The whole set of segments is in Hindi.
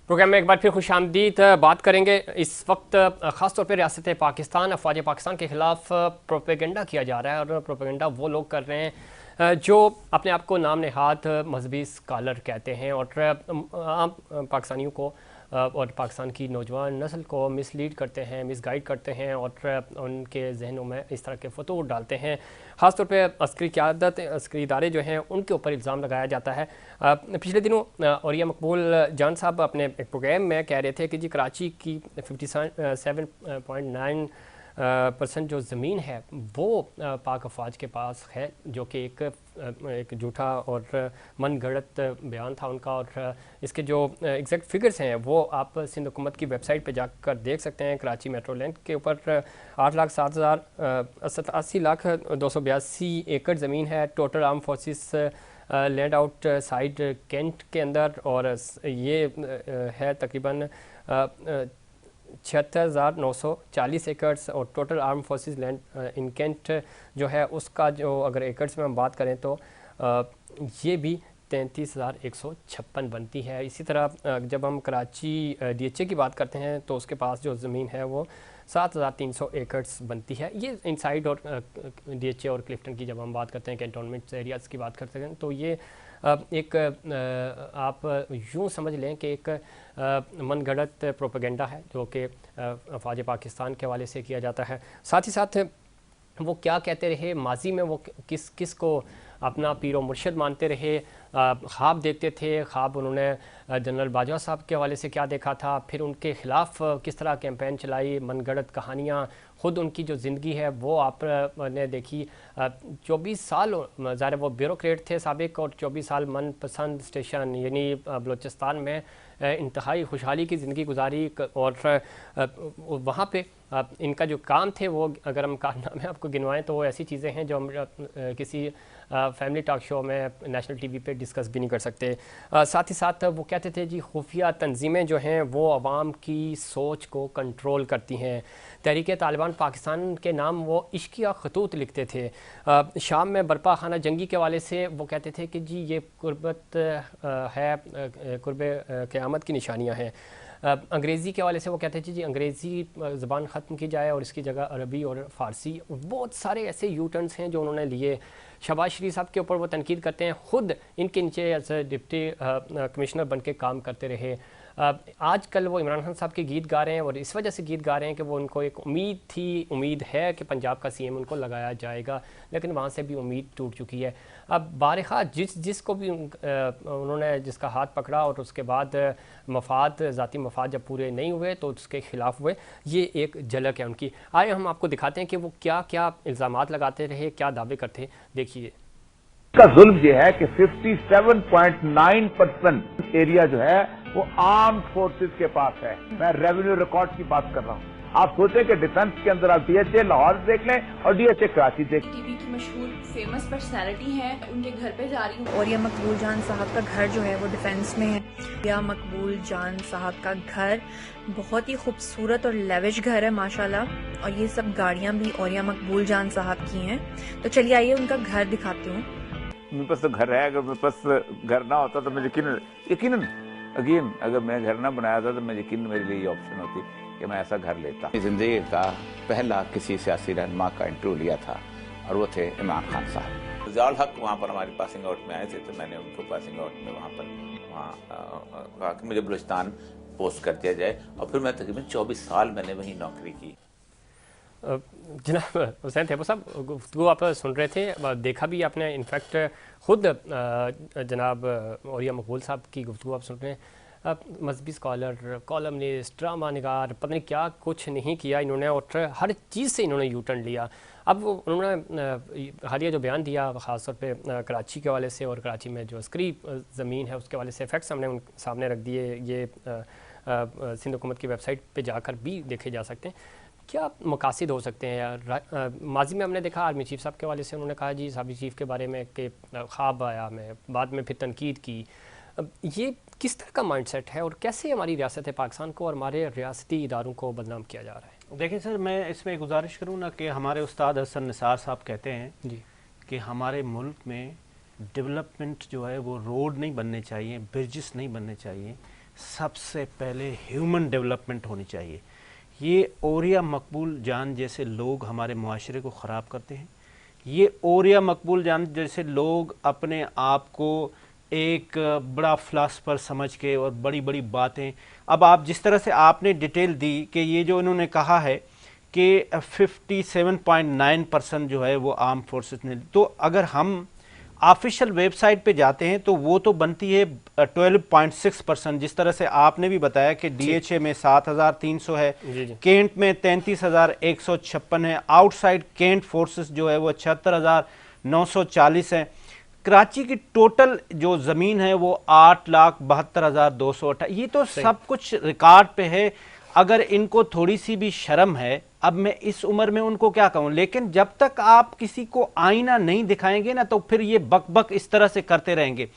प्रोग्राम में एक बार फिर खुशामदीद। बात करेंगे इस वक्त ख़ास तौर पे रियासत पाकिस्तान, अफवाज पाकिस्तान के ख़िलाफ़ प्रोपेगेंडा किया जा रहा है और प्रोपेगेंडा वो लोग कर रहे हैं जो अपने आप को नाम नेहाद मजहबी स्कॉलर कहते हैं और आम पाकिस्तानियों को और पाकिस्तान की नौजवान नस्ल को मिसलीड करते हैं, मिसगाइड करते हैं और उनके जहनों में इस तरह के फतूर डालते हैं। ख़ासतौर पे अस्करी क़यादत, अस्करी इदारे जो हैं उनके ऊपर इल्ज़ाम लगाया जाता है। पिछले दिनों औरिया मकबूल जान साहब अपने एक प्रोग्राम में कह रहे थे कि जी कराची की 57.9% जो ज़मीन है वो पाक अफवाज के पास है, जो कि एक झूठा और मन गढ़ंत बयान था उनका। और इसके जो एग्जैक्ट फिगर्स हैं वो आप सिंध हुकूमत की वेबसाइट पे जाकर देख सकते हैं। कराची मेट्रो लैंड के ऊपर 8,07,282 एकड़ ज़मीन है। Total arm forces land outside cantt के अंदर, और ये है तकरीबन 76,940 एकड़्स। और total arm forces land in cantt जो है उसका जो अगर एकड़्स में हम बात करें तो ये भी 33,156 बनती है। इसी तरह जब हम कराची DHA की बात करते हैं तो उसके पास जो ज़मीन है वो 7,300 एकड़्स बनती है। ये इनसाइड और DHA और क्लिफ्टन की जब हम बात करते हैं, कैंटोनमेंट एरियाज़ की बात करते हैं, तो ये एक आप यूँ समझ लें कि एक मनगढ़ंत प्रोपेगेंडा है जो कि अफवाज पाकिस्तान के हवाले से किया जाता है। साथ ही साथ वो क्या कहते रहे माजी में, वो किस को अपना पीर व मुर्शिद मानते रहे, ख्वाब देखते थे। ख्वाब उन्होंने जनरल बाजवा साहब के हवाले से क्या देखा था, फिर उनके ख़िलाफ़ किस तरह कैंपेन चलाई, मनगढ़ंत कहानियाँ, ख़ुद उनकी जो ज़िंदगी है वो आपने देखी। 24 साल ज़ाहिर वो ब्यूरोक्रेट थे साबिक, और 24 साल मनपसंद स्टेशन यानी बलूचिस्तान में इंतहाई खुशहाली की ज़िंदगी गुजारी। और वहाँ पे इनका जो काम थे वो अगर हम कारनामे आपको गिनवाएं तो वो ऐसी चीज़ें हैं जो हम किसी फैमिली टॉक शो में नेशनल टीवी पे डिस्कस भी नहीं कर सकते। साथ ही साथ वो कहते थे जी खुफिया तंजीमें जो हैं वो अवाम की सोच को कंट्रोल करती हैं। तहरीक तालिबान पाकिस्तान के नाम वो इश्किया खतूत लिखते थे। शाम में बरपा खाना जंगी के वाले से वो कहते थे कि जी ये कुर्बत है, कुर्ब क़यामत की निशानियाँ हैं। अंग्रेज़ी के हवाले से वो कहते थे जी अंग्रेज़ी ज़बान ख़त्म की जाए और इसकी जगह अरबी और फ़ारसी। बहुत सारे ऐसे यू टर्न्स हैं जो उन्होंने लिए। शहबाज शरीफ साहब के ऊपर वो तनकीद करते हैं, ख़ुद इनके नीचे एज डिप्टी कमिश्नर बन के काम करते रहे। आजकल वो इमरान खान साहब के गीत गा रहे हैं और इस वजह से गीत गा रहे हैं कि वो उनको एक उम्मीद थी, उम्मीद है कि पंजाब का CM उनको लगाया जाएगा, लेकिन वहाँ से भी उम्मीद टूट चुकी है। अब बारखा जिसको भी उन्होंने जिसका हाथ पकड़ा और उसके बाद मफाद, ज़ाती मफाद जब पूरे नहीं हुए तो उसके ख़िलाफ़ हुए, ये एक झलक है उनकी। आइए हम आपको दिखाते हैं कि वो क्या क्या इल्ज़ामात लगाते रहे, क्या दावे करते। देखिए, का जुल्म ये है कि 57.9% एरिया जो है वो आर्म्ड फोर्सेस के पास है। मैं रेवेन्यू रिकॉर्ड की बात कर रहा हूँ। आप सोचें कि डिफेंस के अंदर आप DHA लाहौर देख लें और DHA कराची देख लें। टीवी की मशहूर फेमस पर्सनैलिटी है, उनके घर पे जा रही हूँ। औरिया मकबूल जान साहब का घर जो है वो डिफेंस में है। औरिया मकबूल जान साहब का घर बहुत ही खूबसूरत और लेविश घर है माशाल्लाह, और ये सब गाड़ियाँ भी औरिया मकबूल जान साहब की हैं। तो चलिए आइए उनका घर दिखाती हूँ। मेरे पास तो घर है, अगर मेरे पास घर ना होता तो मैं यकीनन अगेन अगर मैं घर ना बनाया था तो मैं यकीनन मेरे लिए ये ऑप्शन होती कि मैं ऐसा घर लेता। जिंदगी का पहला किसी सियासी रहनुमा का इंटरव्यू लिया था और वो थे इमरान खान साहब। ज़ियाउल हक वहाँ पर हमारी पासिंग आउट में आए थे, तो मैंने उनको पासिंग आउट में वहाँ कहा कि मुझे बलूचिस्तान पोस्ट कर दिया जाए, और फिर मैं तकरीबन 24 साल मैंने वहीं नौकरी की। जनाब हुसैन थेबो साहब, गुफ्तगू आप सुन रहे थे, देखा भी आपने, इनफैक्ट ख़ुद जनाब औरिया मकबूल साहब की गुफ्तगू आप सुन रहे हैं। मजहबी स्कॉलर, कॉलमनिस्ट, ड्रामा निगार, पता नहीं क्या कुछ नहीं किया इन्होंने, और हर चीज़ से इन्होंने यू टर्न लिया। अब उन्होंने हालिया जो बयान दिया ख़ासतौर पे कराची के हवाले से और कराची में जो अस्करी ज़मीन है उसके हवाले से फैक्ट्स हमने उन सामने रख दिए। ये सिंध हुकूमत की वेबसाइट पे जाकर भी देखे जा सकते हैं। क्या मकासद हो सकते हैं यार? माजी में हमने देखा आर्मी चीफ साहब के हवाले से उन्होंने कहा जी आर्मी चीफ के बारे में कि ख्वाब आया, मैं बाद में फिर तनकीद की। ये किस तरह का माइंडसेट है और कैसे हमारी रियासत पाकिस्तान को और हमारे रियासती इदारों को बदनाम किया जा रहा है? देखिए सर, मैं इसमें गुजारिश करूँ ना कि हमारे उस्ताद हसन निसार साहब कहते हैं जी कि हमारे मुल्क में डेवलपमेंट जो है वो रोड नहीं बनने चाहिए, ब्रिजेस नहीं बनने चाहिए, सबसे पहले ह्यूमन डेवलपमेंट होनी चाहिए। ये औरिया मकबूल जान जैसे लोग हमारे मुआशरे को ख़राब करते हैं। ये औरिया मकबूल जान जैसे लोग अपने आप को एक बड़ा फिलासफर समझ के और बड़ी बड़ी बातें, अब आप जिस तरह से आपने डिटेल दी कि ये जो इन्होंने कहा है कि 57.9% जो है वो आर्म फोर्सेस ने, तो अगर हम ऑफिशियल वेबसाइट पे जाते हैं तो वो तो बनती है 12.6%। जिस तरह से आपने भी बताया कि डीएचए में 7,300 है, केंट में 33,156 है, आउटसाइड केंट फोर्सेस जो है वो 76,940 है। कराची की टोटल जो ज़मीन है वो 8,72,208। ये तो सब कुछ रिकॉर्ड पे है। अगर इनको थोड़ी सी भी शर्म है, अब मैं इस उम्र में उनको क्या कहूँ, लेकिन जब तक आप किसी को आईना नहीं दिखाएंगे ना तो फिर ये बक बक इस तरह से करते रहेंगे।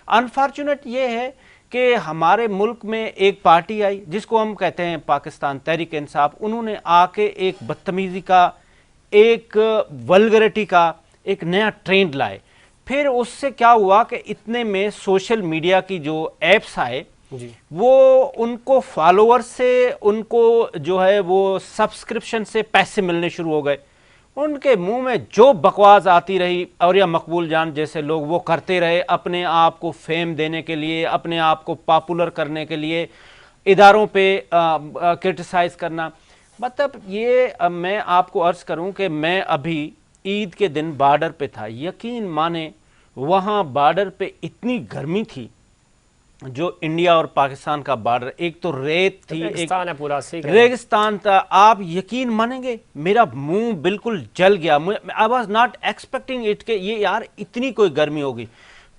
अनफॉर्चुनेट ये है कि हमारे मुल्क में एक पार्टी आई जिसको हम कहते हैं पाकिस्तान तहरीक इंसाफ, उन्होंने आके एक बदतमीज़ी का, एक वल्गरिटी का एक नया ट्रेंड लाए। फिर उससे क्या हुआ कि इतने में सोशल मीडिया की जो एप्स आए वो उनको फॉलोअर्स से, उनको जो है वो सब्सक्रिप्शन से पैसे मिलने शुरू हो गए। उनके मुंह में जो बकवास आती रही और या मकबूल जान जैसे लोग वो करते रहे, अपने आप को फेम देने के लिए, अपने आप को पॉपुलर करने के लिए, इदारों पे क्रिटिसाइज करना। मतलब ये मैं आपको अर्ज करूं कि मैं अभी ईद के दिन बॉर्डर पे था, यकीन माने वहाँ बॉर्डर पे इतनी गर्मी थी, जो इंडिया और पाकिस्तान का बॉर्डर, एक तो रेत थी, एक पूरा रेगिस्तान था। आप यकीन मानेंगे मेरा मुंह बिल्कुल जल गया। I was not expecting it के ये यार इतनी कोई गर्मी होगी।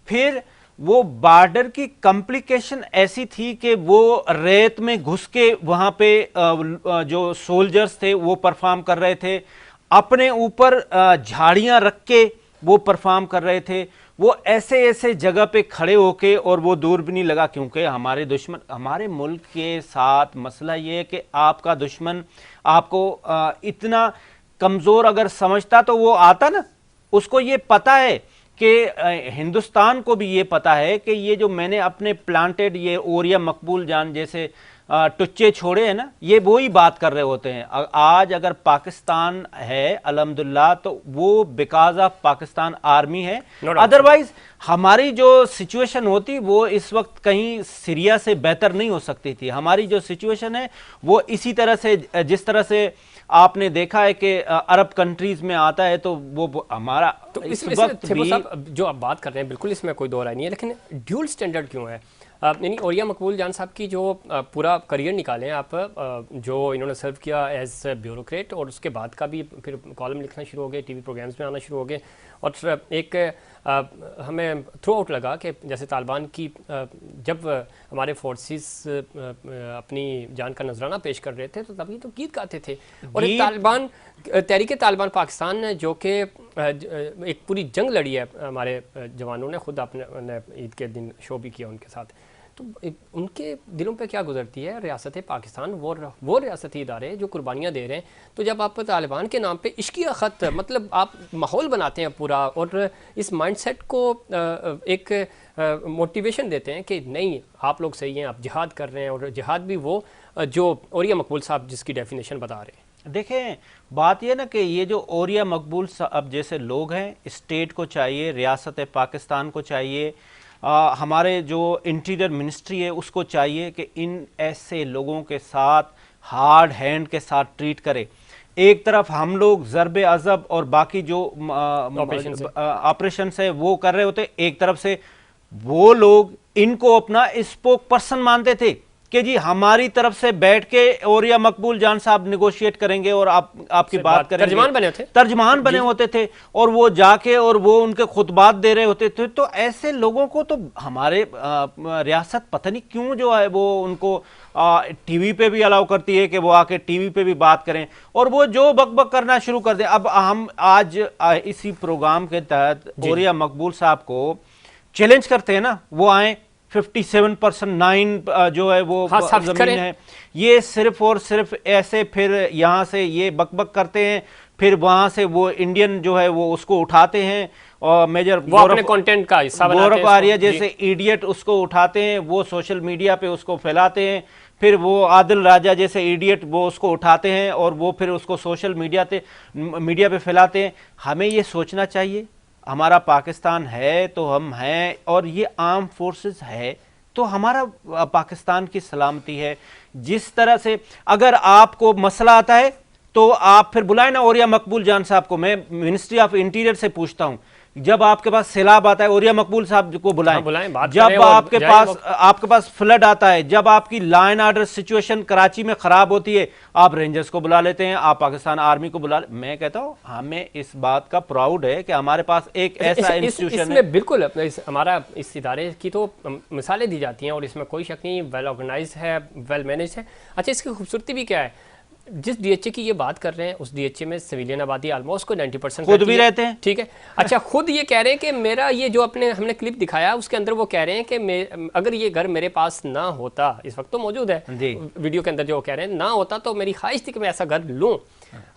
फिर वो बॉर्डर की कॉम्प्लिकेशन ऐसी थी कि वो रेत में घुस के वहाँ पे जो सोल्जर्स थे वो परफॉर्म कर रहे थे, अपने ऊपर झाड़ियाँ रख के वो परफॉर्म कर रहे थे, वो ऐसे ऐसे जगह पे खड़े होके, और वो दूर भी नहीं लगा क्योंकि हमारे दुश्मन, हमारे मुल्क के साथ मसला ये है कि आपका दुश्मन आपको इतना कमज़ोर अगर समझता तो वो आता ना। उसको ये पता है कि हिंदुस्तान को भी ये पता है कि ये जो मैंने अपने प्लांटेड ये औरिया मकबूल जान जैसे टुच्चे छोड़े हैं ना, ये वो ही बात कर रहे होते हैं। आज अगर पाकिस्तान है अल्हम्दुलिल्लाह तो वो बिकॉज ऑफ पाकिस्तान आर्मी है, अदरवाइज हमारी जो सिचुएशन होती वो इस वक्त कहीं सीरिया से बेहतर नहीं हो सकती थी। हमारी जो सिचुएशन है वो इसी तरह से, जिस तरह से आपने देखा है कि अरब कंट्रीज में आता है तो वो हमारा तो इस वक्त भी जो आप बात कर रहे हैं बिल्कुल इसमें कोई दो राय नहीं है, लेकिन ड्यूल स्टैंडर्ड क्यों है? यानी औरिया मकबूल जान साहब की जो पूरा करियर निकालें आप, जो इन्होंने सर्व किया एज ब्यूरोक्रेट, और उसके बाद का भी फिर कॉलम लिखना शुरू हो गए, टीवी प्रोग्राम्स में आना शुरू हो गए, और एक हमें थ्रू आउट लगा कि जैसे तालिबान की जब हमारे फोर्सेस अपनी जान का नजराना पेश कर रहे थे तो तभी तो गीत गाते थे। और एक तालिबान तहरीक तालिबान पाकिस्तान ने जो कि एक पूरी जंग लड़ी है हमारे जवानों ने, खुद आपने ईद के दिन शो भी किया उनके साथ, तो उनके दिलों पे क्या गुजरती है रियासत पाकिस्तान, वो रियासती इदारे जो कुर्बानियाँ दे रहे हैं। तो जब आप तालिबान के नाम पे इश्किया ख़त, मतलब आप माहौल बनाते हैं पूरा, और इस माइंडसेट को एक मोटिवेशन देते हैं कि नहीं आप लोग सही हैं, आप जिहाद कर रहे हैं, और जिहाद भी वो जो औरिया मकबूल साहब जिसकी डेफिनेशन बता रहे हैं। देखें बात यह ना कि ये जो औरिया मकबूल साहब जैसे लोग हैं, स्टेट को चाहिए, रियासत पाकिस्तान को चाहिए, हमारे जो इंटीरियर मिनिस्ट्री है उसको चाहिए कि इन ऐसे लोगों के साथ हार्ड हैंड के साथ ट्रीट करे। एक तरफ हम लोग ज़रबे अज़ब और बाकी जो ऑपरेशन है वो कर रहे होते, एक तरफ से वो लोग इनको अपना स्पोक पर्सन मानते थे कि जी हमारी तरफ से बैठ के औरिया मकबूल जान साहब निगोशिएट करेंगे और आपकी बात करेंगे। तर्जमान बने होते थे और वो जाके और वो उनके खुतबात दे रहे होते थे। तो ऐसे लोगों को तो हमारे रियासत पता नहीं क्यों जो है वो उनको टीवी पे भी अलाउ करती है कि वो आके टीवी पे भी बात करें और वो जो बकबक करना शुरू कर दे। अब हम आज इसी प्रोग्राम के तहत औरिया मकबूल साहब को चैलेंज करते हैं ना, वो आए 57% जो है वो जमीन है, ये सिर्फ और सिर्फ ऐसे फिर यहां से ये बकबक करते हैं फिर वहां से वो इंडियन जो है वो उसको उठाते हैं और मेजर वो अपने कंटेंट का हिस्सा बनाते हैं, गौरव आर्या इसको। जैसे इडियट उसको उठाते हैं, वो सोशल मीडिया पे उसको फैलाते हैं। फिर वो आदिल राजा जैसे इडियट वो उसको उठाते हैं और वो फिर उसको सोशल मीडिया पे फैलाते हैं। हमें ये सोचना चाहिए हमारा पाकिस्तान है तो हम हैं, और ये आर्म फोर्सेस है तो हमारा पाकिस्तान की सलामती है। जिस तरह से अगर आपको मसला आता है तो आप फिर बुलाए ना ओरिया मकबूल जान साहब को। मैं मिनिस्ट्री ऑफ इंटीरियर से पूछता हूं, जब आपके पास सैलाब आता है ओरिया मकबूल साहब को बुलाएं, बुलाएं, बात जब करें और आपके पास फ्लड आता है, जब आपकी law and order situation Karachi में खराब होती है, आप रेंजर्स को बुला लेते हैं, आप पाकिस्तान आर्मी को बुला। मैं कहता हूं हमें इस बात का प्राउड है कि हमारे पास एक ऐसा इंस्टीट्यूशन है। बिल्कुल हमारा इस इदारे की तो मिसालें दी जाती हैं और इसमें कोई शक नहीं, वेल ऑर्गेनाइज है, वेल मैनेज है। अच्छा, इसकी खूबसूरती भी क्या है, जिस डीएचए की ये बात कर रहे हैं उस डीएचए में सिविलियन आबादी ऑलमोस्ट को 90% खुद भी रहते हैं। ठीक है। अच्छा, खुद ये कह रहे हैं कि मेरा ये जो हमने क्लिप दिखाया उसके अंदर वो कह रहे हैं कि अगर ये घर मेरे पास ना होता, इस वक्त तो मौजूद है वीडियो के अंदर जो कह रहे हैं, ना होता तो मेरी ख्वाहिश थी कि मैं ऐसा घर लूँ।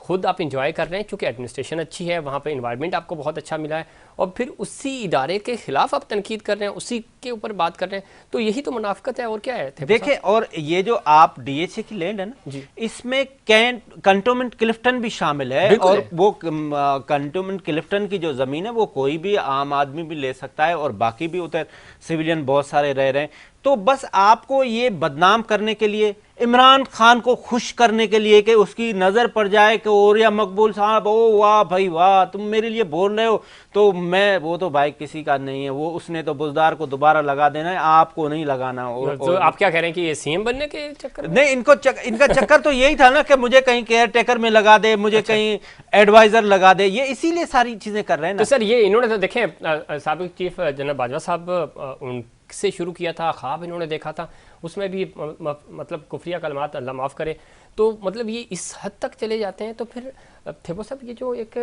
खुद आप इंजॉय कर रहे हैं क्योंकि एडमिनिस्ट्रेशन अच्छी है, वहाँ पे इन्वायरमेंट आपको बहुत अच्छा मिला है, और फिर उसी इदारे के खिलाफ आप तनकीद कर रहे हैं, उसी के ऊपर बात कर रहे हैं, तो यही तो मुनाफिकत है और क्या है। देखिए, और ये जो आप डीएचए की लैंड है ना, इसमें कंटोनमेंट क्लिफ्टन भी शामिल है, और वो कंटोनमेंट क्लिफ्टन की जो जमीन है वो कोई भी आम आदमी भी ले सकता है, और बाकी भी उधर सिविलियन बहुत सारे रह रहे हैं। तो बस आपको ये बदनाम करने के लिए, इमरान खान को खुश करने के लिए कि उसकी नजर पड़ जाए कि ओरिया मकबूल साहब, ओ वाह भाई वाह, तुम मेरे लिए बोल रहे हो, तो मैं वो तो भाई किसी का नहीं है, वो उसने तो बुजदार को दोबारा लगा देना है, आपको नहीं लगाना। तो आप क्या कह रहे हैं कि ये सीएम बनने के चक्कर में? नहीं, इनका चक्कर तो यही था ना कि मुझे कहीं केयर टेकर में लगा दे, मुझे कहीं एडवाइजर लगा दे, ये इसीलिए सारी चीजें कर रहे हैं ना। तो सर ये इन्होंने तो देखें, साबिक चीफ जनरल बाजवा साहब उनसे शुरू किया था, ख्वाब इन्होंने देखा था, उसमें भी मतलब कुफरिया कलमात अल्लाह माफ़ करे, तो मतलब ये इस हद तक चले जाते हैं। तो फिर थेबो साहब, ये जो एक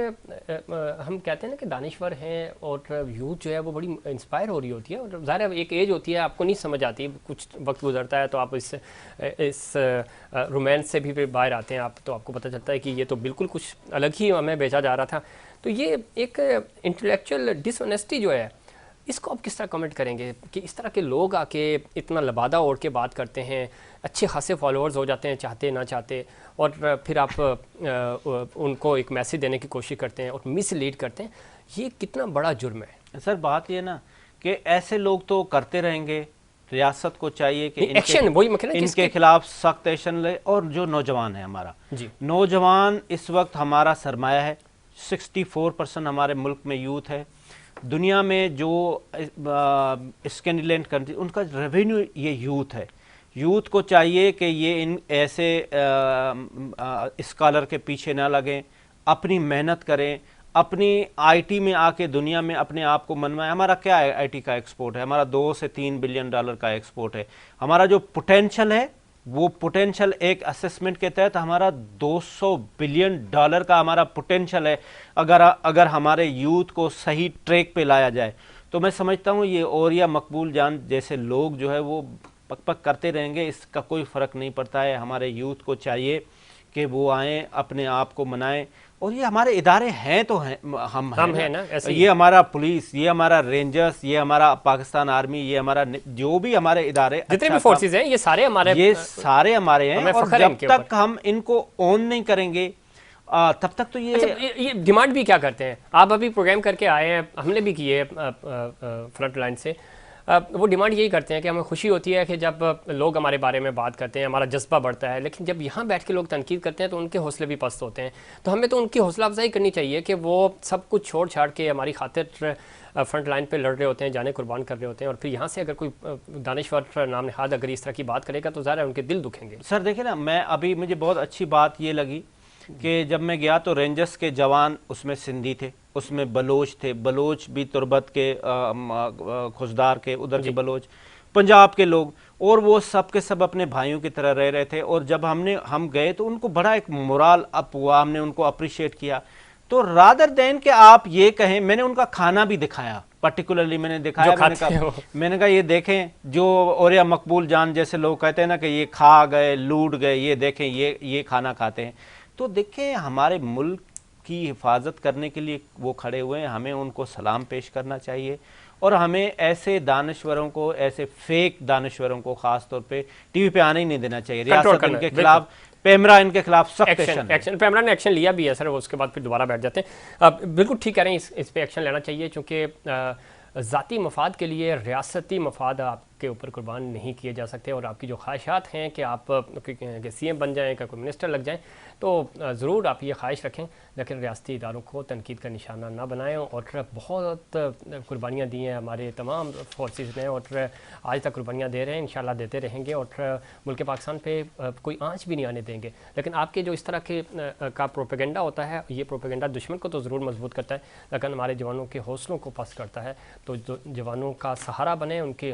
हम कहते हैं ना कि दानिश्वर हैं और यूथ जो है वो बड़ी इंस्पायर हो रही होती है, और ज़ाहिर है एक एज होती है, आपको नहीं समझ आती, कुछ वक्त गुजरता है तो आप इस रोमांस से भी बाहर आते हैं आप, तो आपको पता चलता है कि ये तो बिल्कुल कुछ अलग ही हमें बेचा जा रहा था। तो ये एक इंटेलेक्चुअल डिसऑनेस्टी जो है, इसको आप किस तरह कमेंट करेंगे कि इस तरह के लोग आके इतना लबादा ओढ़ के बात करते हैं, अच्छे खासे फॉलोअर्स हो जाते हैं चाहते ना चाहते, और फिर आप उनको एक मैसेज देने की कोशिश करते हैं और मिसलीड करते हैं, ये कितना बड़ा जुर्म है? सर बात ये ना कि ऐसे लोग तो करते रहेंगे, रियासत को चाहिए कि एक्शन, वही इनके खिलाफ सख्त एक्शन ले। और जो नौजवान है हमारा जी, नौजवान इस वक्त हमारा सरमाया है, 64% हमारे मुल्क में यूथ है। दुनिया में जो स्कैंडिनेवियन कंट्री, उनका रेवेन्यू ये यूथ है। यूथ को चाहिए कि ये इन ऐसे स्कॉलर के पीछे ना लगें, अपनी मेहनत करें, अपनी आईटी में आके दुनिया में अपने आप को मनवाएं। हमारा क्या है, आईटी का एक्सपोर्ट है, हमारा 2 से 3 बिलियन डॉलर का एक्सपोर्ट है। हमारा जो पोटेंशियल है, वो पोटेंशियल एक असेसमेंट के तहत हमारा 200 बिलियन डॉलर का हमारा पोटेंशियल है। अगर हमारे यूथ को सही ट्रैक पे लाया जाए तो मैं समझता हूँ ये ओरिया मकबूल जान जैसे लोग जो है वो पक पक करते रहेंगे, इसका कोई फ़र्क नहीं पड़ता है। हमारे यूथ को चाहिए कि वो आएँ, अपने आप को मनाएं, और ये हमारे इदारे हैं तो हैं, हम हैं ना, ये हमारा पुलिस, ये हमारा रेंजर्स, ये हमारा पाकिस्तान आर्मी, ये हमारा जो भी हमारे इदारे जितने भी फोर्सेस हैं, ये सारे हमारे हैं, और जब तक हम इनको ऑन नहीं करेंगे तब तक तो ये डिमांड भी क्या करते हैं। आप अभी प्रोग्राम करके आए हैं, हमने भी किए फ्रंट लाइन से, वो डिमांड यही करते हैं कि हमें खुशी होती है कि जब लोग हमारे बारे में बात करते हैं, हमारा जज्बा बढ़ता है, लेकिन जब यहाँ बैठ के लोग तनकीद करते हैं तो उनके हौसले भी पस्त होते हैं। तो हमें तो उनकी हौसला अफजाई करनी चाहिए कि वो सब कुछ छोड़ छाड़ के हमारी खातिर फ्रंट लाइन पे लड़ रहे होते हैं, जाने कुर्बान कर रहे होते हैं, और फिर यहाँ से अगर कोई दानिश्वर नाम नहाद अगर इस तरह की बात करेगा तो ज़ाहिर है उनके दिल दुखेंगे। सर देखिए ना, मैं अभी मुझे बहुत अच्छी बात ये लगी कि जब मैं गया तो रेंजर्स के जवान उसमें सिंधी थे, उसमें बलोच थे, बलोच भी तुरबत के खुशदार के, उधर के बलोच, पंजाब के लोग, और वो सब के सब अपने भाइयों की तरह रह रहे थे। और जब हम गए तो उनको बड़ा एक मोरल अप हुआ, हमने उनको अप्रिशिएट किया। तो रादर देन कि आप ये कहें, मैंने उनका खाना भी दिखाया, पर्टिकुलरली मैंने दिखाया, मैंने कहा ये देखें, जो ओरिया मकबूल जान जैसे लोग कहते हैं ना कि ये खा गए, लूट गए, ये देखें ये खाना खाते हैं। तो देखें हमारे मुल्क की हिफाजत करने के लिए वो खड़े हुए हैं, हमें उनको सलाम पेश करना चाहिए। और हमें ऐसे दानश्वरों को, ऐसे फेक दानश्वरों को ख़ास तौर पे टीवी पे आने ही नहीं देना चाहिए। रियासत इनके खिलाफ, पेमरा इनके खिलाफ सख्त एक्शन पेमरा ने एक्शन लिया भी है सर, उसके बाद फिर दोबारा बैठ जाते हैं। अब बिल्कुल ठीक कह रहे हैं, इस पे एक्शन लेना चाहिए, क्योंकि ज़ाती मफाद के लिए रियासती मफाद आपके ऊपर कुर्बान नहीं किए जा सकते। और आपकी जो ख्वाहिशात हैं कि आप CM बन जाएँ, कोई मिनिस्टर लग जाएँ, तो ज़रूर आप ये ख्वाहिश रखें, लेकिन रियासती इदारों को तनकीद का निशाना ना बनाएं। और बहुत कुर्बानियाँ दी हैं हमारे तमाम फोर्सेस ने, और आज तक कुर्बानियाँ दे रहे हैं, इंशाल्लाह देते रहेंगे, और मुल्क पाकिस्तान पे कोई आँच भी नहीं आने देंगे। लेकिन आपके जो इस तरह के का प्रोपेगेंडा होता है, ये प्रोपेगेंडा दुश्मन को तो ज़रूर मजबूत करता है, लेकिन हमारे जवानों के हौसलों को पस्त करता है। तो जो जवानों का सहारा बने, उनकी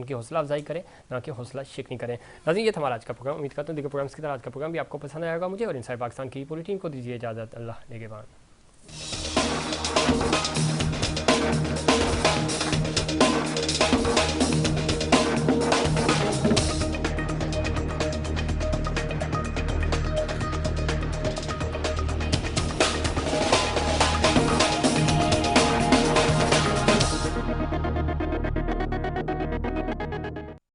हौसला अफजाई करें, ना कि हौसला शिकनी करें। नाज़रीन, ये था हमारा आज का प्रोग्राम। उम्मीद करता हूँ दीगर प्रोग्राम्स की तरह आज का प्रोग्राम भी आपको पसंद आएगा। मुझे और इनसाइड पाकिस्तान की पूरी टीम को दीजिए इजाज़त। अल्लाह निगहबान।